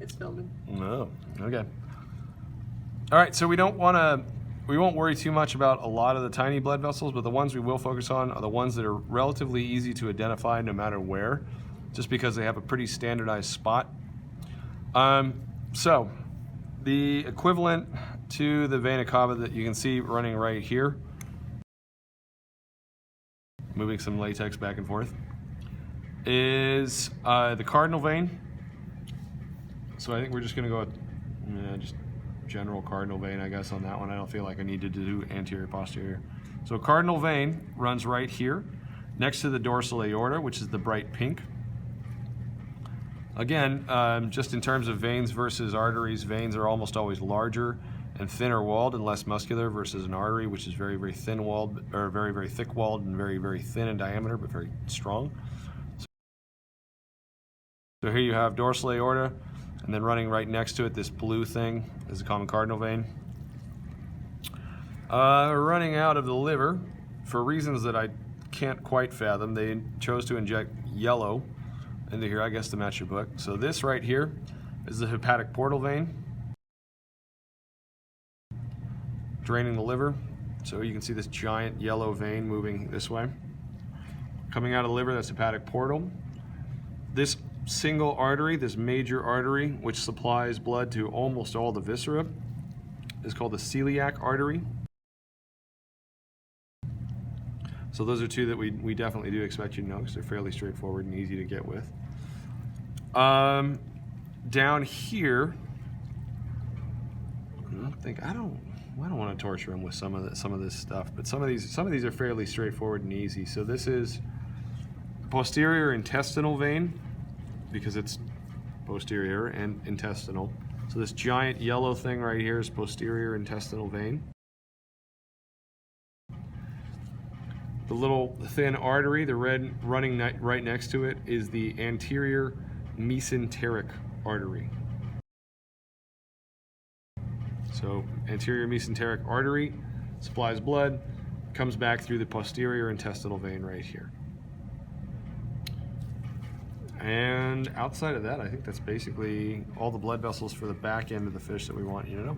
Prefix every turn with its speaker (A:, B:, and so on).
A: It's filming.
B: No, okay. All right, so we won't worry too much about a lot of the tiny blood vessels, but the ones we will focus on are the ones that are relatively easy to identify no matter where, just because they have a pretty standardized spot. So the equivalent to the vena cava that you can see running right here, moving some latex back and forth, is the cardinal vein. So I think we're just going to go with just general cardinal vein, I guess, on that one. I don't feel like I need to do anterior, posterior. So cardinal vein runs right here, next to the dorsal aorta, which is the bright pink. Again, just in terms of veins versus arteries, veins are almost always larger and thinner walled and less muscular versus an artery, which is very, very thin walled, or very, very thick walled and very, very thin in diameter, but very strong. So here you have dorsal aorta, and then running right next to it, this blue thing is a common cardinal vein. Running out of the liver, for reasons that I can't quite fathom, they chose to inject yellow into here, I guess, to match your book. So this right here is the hepatic portal vein, draining the liver. So you can see this giant yellow vein moving this way. Coming out of the liver, that's hepatic portal. This single artery, this major artery, which supplies blood to almost all the viscera, is called the celiac artery. So those are two that we definitely do expect you to know, because they're fairly straightforward and easy to get with. Down here, I don't want to torture them with some of this stuff, but some of these are fairly straightforward and easy. So this is posterior intestinal vein, because it's posterior and intestinal. So this giant yellow thing right here is posterior intestinal vein. The little thin artery, the red running right next to it, is the anterior mesenteric artery. So anterior mesenteric artery supplies blood, comes back through the posterior intestinal vein right here. And outside of that, I think that's basically all the blood vessels for the back end of the fish that we want you to know.